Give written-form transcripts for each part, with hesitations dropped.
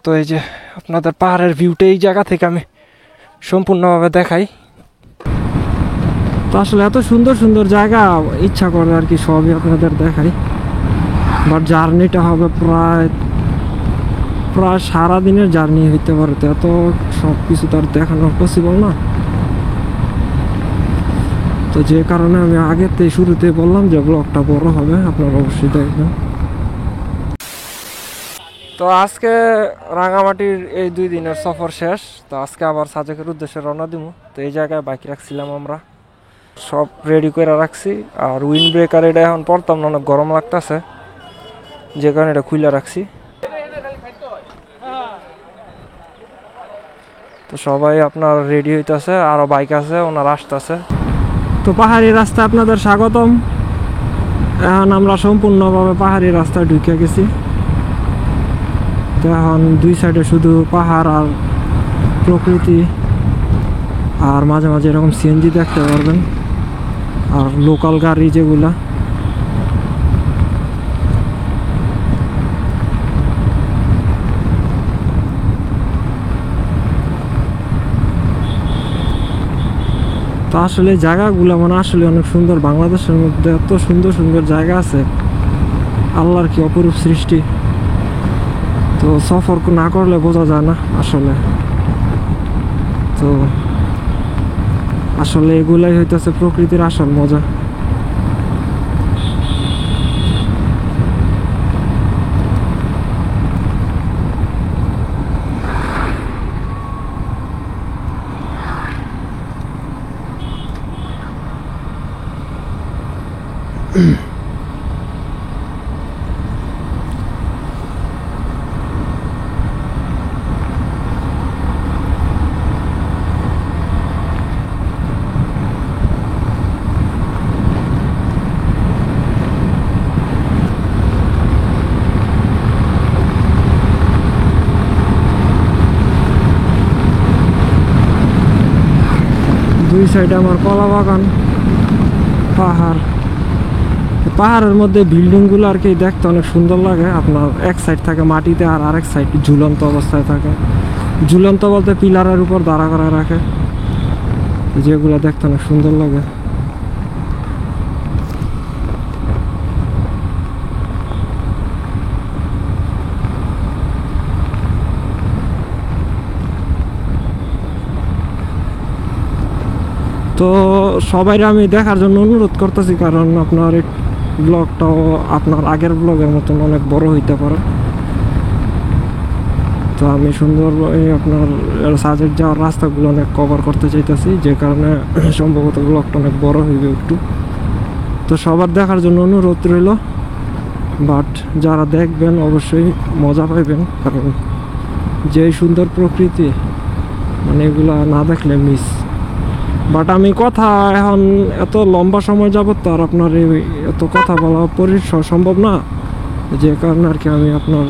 তো এই যে আপনাদের পাহাড়ের ভিউটা এই জায়গা থেকে আমি সম্পূর্ণভাবে দেখাই। তো আসলে এত সুন্দর সুন্দর জায়গা, ইচ্ছা করে আর কি সবই আপনাদের দেখাই, বাট জার্নিটা হবে প্রায় সারাদিনের জার্নি হইতে পারে, তো এত সব কিছু তার দেখানো পসিবল না। তো যে কারণে আমি আগেতে শুরুতে বললাম যে ব্লগটা বড় হবে, আপনারা অবশ্যই দেখবেন। তো আজকে রাঙামাটির এই 2 দিনের সফর শেষ, তো আজকে আবার সাজেকের উদ্দেশ্যে রওনা দিব। তো এই জায়গায় বাইক রাখছিলাম, আমরা সব রেডি করে রাখছি। আর উইন্ড ব্রেকার এটা এখন পড়তাম না, অনেক গরম লাগতেছে, যে কারণে এটা খুলে রাখছি। তো সবাই আপনার রেডি হইতেছে, আরও বাইক আছে, ওনার আসতেছে। তো পাহাড়ি রাস্তা আপনাদের স্বাগতম। এখন আমরা সম্পূর্ণভাবে পাহাড়ি রাস্তায় ঢুকে গেছি। তো এখন 2 সাইডে শুধু পাহাড় আর প্রকৃতি, আর মাঝে মাঝে এরকম সিএনজি দেখতে পারবেন, আর লোকাল গাড়ি যেগুলা। তো আসলে জায়গাগুলো মানে আসলে অনেক সুন্দর। বাংলাদেশের মধ্যে এত সুন্দর সুন্দর জায়গা আছে, আল্লাহর কি অপরূপ সৃষ্টি। তো সফর না করলে বোঝা যায় না আসলে। তো আসলে এগুলাই হইতেছে প্রকৃতির আসল মজা। দুই সাইডে আমার কলা বাগান, পাহাড়। পাহাড়ের মধ্যে বিল্ডিংগুলো আর কি দেখতে অনেক সুন্দর লাগে। আপনার এক সাইড থাকে মাটিতে, আর আরেক সাইড ঝুলন্ত অবস্থায় থাকে। ঝুলন্ত বলতে পিলারের উপর দাঁড়া করা রাখে, যেগুলো দেখতে অনেক সুন্দর লাগে। তো সবাই আমি দেখার জন্য অনুরোধ করতেছি, কারণ আপনার এই ব্লগটাও আপনার আগের ব্লগের মতন অনেক বড় হইতে পারে। তো আমি সুন্দর আপনার সাজেক যাওয়ার রাস্তাগুলো অনেক কভার করতে চাইতেছি, যে কারণে সম্ভবত ব্লগটা অনেক বড় হইবে একটু। তো সবার দেখার জন্য অনুরোধ রইল, বাট যারা দেখবেন অবশ্যই মজা পাইবেন, কারণ যে সুন্দর প্রকৃতি মানে এগুলা না দেখলে মিস। বাট আমি কথা এখন এত লম্বা সময় যাবত তো আর আপনার এত কথা বলা পরিসর সম্ভব না, যে কারণে আর কি আমি আপনার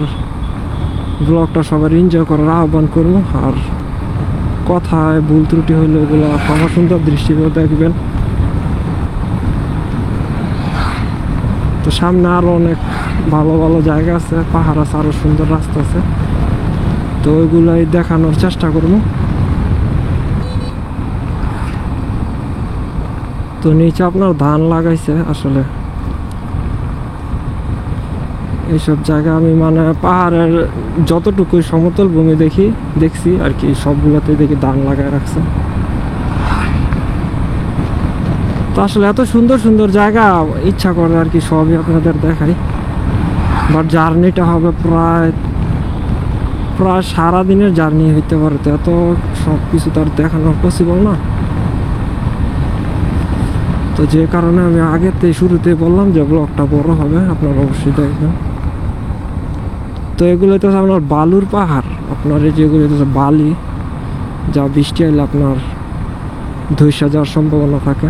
ব্লগটা সবার এনজয় করার আহ্বান করব। আর কথায় ভুল ত্রুটি হইলে এগুলো ক্ষমা সুন্দর দৃষ্টিতে দেখবেন। তো সামনে আরও অনেক ভালো ভালো জায়গা আছে, পাহাড় আছে, আরও সুন্দর রাস্তা আছে, তো ওইগুলাই দেখানোর চেষ্টা করব। তো নিচে আপনার ধান লাগাইছে। আসলে এইসব জায়গা আমি মানে পাহাড়ের যতটুকু সমতল ভূমি দেখছি আর কি, সবগুলোতে দেখি ধান লাগায় রাখছে। তো আসলে এত সুন্দর সুন্দর জায়গা, ইচ্ছা করে আর কি সবই আপনাদের দেখাই, বাট জার্নিটা হবে প্রায় সারাদিনের জার্নি হইতে পারে, তো এত সব কিছু তার দেখানো পসিবল না। তো যে কারণে আমি আগেতে শুরুতে বললাম যে ব্লগটা বড় হবে, আপনারা অবশ্যই দেখবেন। তো এগুলো তো আপনার বালুর পাহাড়, আপনার এই যেগুলো তো বালি, যা বৃষ্টি এলে আপনার ধসে যাওয়ার সম্ভাবনা থাকে।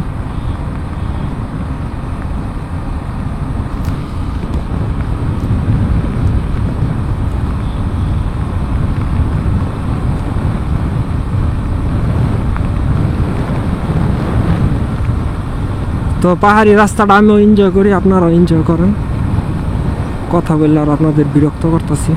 তো পাহাড়ি রাস্তাটা আমিও এনজয় করি, আপনারাও এনজয় করেন। কথা বললে আর আপনাদের বিরক্ত করতেছি।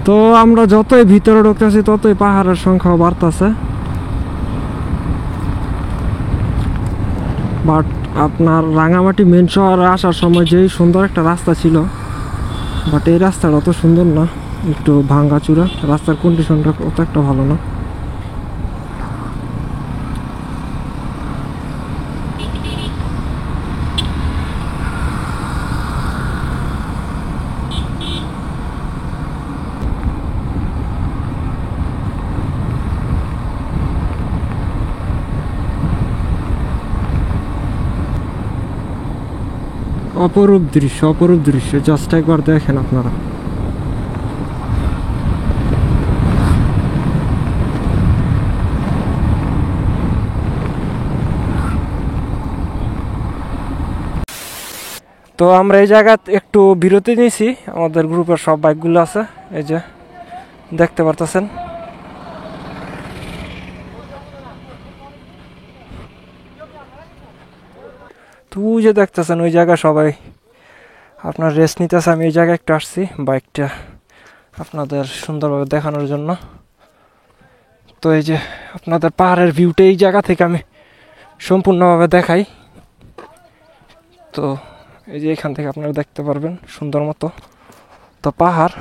তো আমরা যতই ভিতরে ঢুকতেছি ততই পাহাড়ের সংখ্যা বাড়তেছে। বাট আপনার রাঙামাটি মেন শহরে আসার সময় যেই সুন্দর একটা রাস্তা ছিল, বাট এই রাস্তাটা অত সুন্দর না, একটু ভাঙ্গাচুরা, রাস্তার কন্ডিশনটা অত একটা ভালো না। অপরূপ দৃশ্য, অপরূপ দৃশ্য, জাস্ট একবার দেখেন আপনারা। তো আমরা এই জায়গায় একটু বিরতি নিয়েছি, আমাদের গ্রুপের সব বাইকগুলো আছে, এই যে দেখতে পারতেছেন। তো ওই যে দেখতেছেন ওই জায়গায় সবাই আপনার রেস্ট নিতেছে। আমি এই জায়গায় একটু আসছি বাইকটা আপনাদের সুন্দরভাবে দেখানোর জন্য। তো এই যে আপনাদের পাহাড়ের ভিউটা এই জায়গা থেকে আমি সম্পূর্ণভাবে দেখাই। তো এই যে এখান থেকে আপনারা দেখতে পারবেন সুন্দর মতো। তো পাহাড়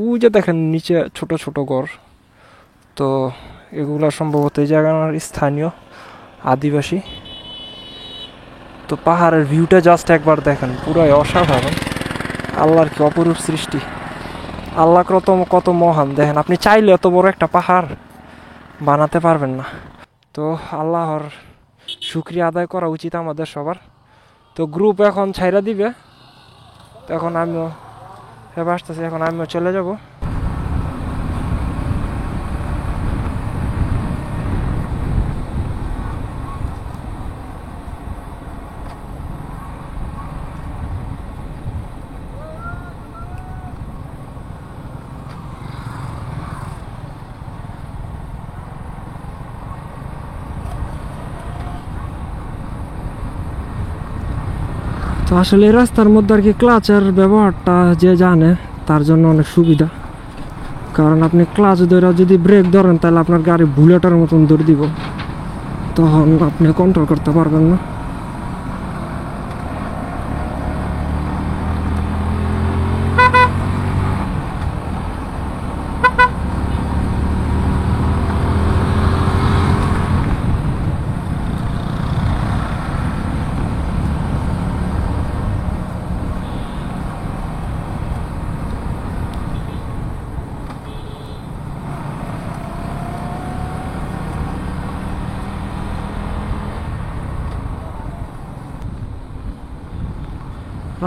ওই যে দেখেন নিচে ছোট ছোট ঘর, তো এগুলো সম্ভবত এই জায়গার স্থানীয় আদিবাসী। তো পাহাড়ের ভিউটা জাস্ট একবার দেখেন, পুরাই অসাধারণ। আল্লাহর কি অপরূপ সৃষ্টি, আল্লাহ কত মহান। দেখেন আপনি চাইলে এত বড় একটা পাহাড় বানাতে পারবেন না। তো আল্লাহর শুকরিয়া আদায় করা উচিত আমাদের সবার। তো গ্রুপ এখন ছাইরা দিবে, তো এখন আমিও ভেবে আসতেছি, এখন আমিও চলে যাব। তো আসলে এই রাস্তার মধ্যে আর কি ক্লাচের ব্যবহারটা যে জানে তার জন্য অনেক সুবিধা, কারণ আপনি ক্লাচ ধরে যদি ব্রেক ধরেন তাহলে আপনার গাড়ি বুলেটের মতন দৌড় দিব, তখন আপনি কন্ট্রোল করতে পারবেন না।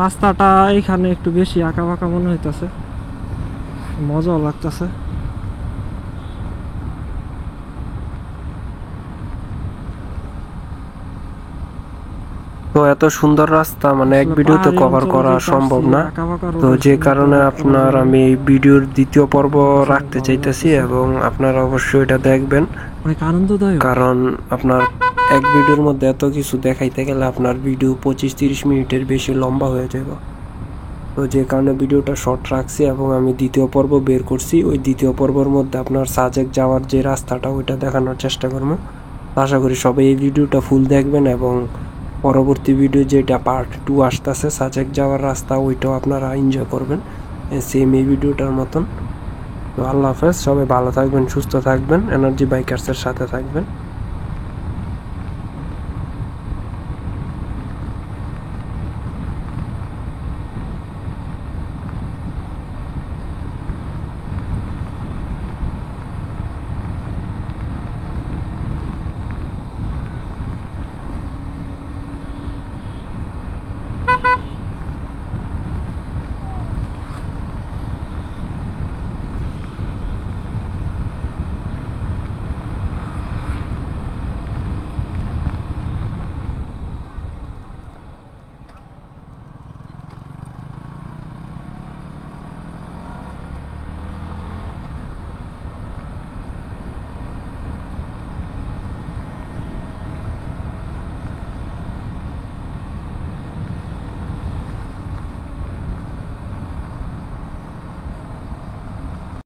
রাস্তাটা এখানে একটু বেশি আঁকা বাঁকা মনে হইতেছে, মজাও লাগতেছে। তো এত সুন্দর রাস্তা মানে এক ভিডিওতে কভার করা সম্ভব না, তো যে কারণে আপনার আমি এই ভিডিওর দ্বিতীয় পর্ব রাখতে চাইতেছি এবং আপনারা অবশ্যই এটা দেখবেন, অনেক আনন্দদায়ক। কারণ আপনার এক ভিডিওর মধ্যে এত কিছু দেখাইতে গেলে আপনার ভিডিও 25-30 মিনিটের বেশি লম্বা হয়ে যাবে। তো যে কারণে ভিডিওটা শর্ট রাখছি এবং আমি দ্বিতীয় পর্ব বের করছি। ওই দ্বিতীয় পর্বের মধ্যে আপনার সাজেক যাওয়ার যে রাস্তাটা ওইটা দেখানোর চেষ্টা করবো। আশা করি সবাই এই ভিডিওটা ফুল দেখবেন এবং পরবর্তী ভিডিও যেটা পার্ট 2 আসতেছে সাজেক যাওয়ার রাস্তা, ওইটাও আপনারা এনজয় করবেন সেম এই ভিডিওটার মতন। তো আল্লাহ হাফেজ, সবাই ভালো থাকবেন, সুস্থ থাকবেন, এনার্জি বাইকার্সের সাথে থাকবেন।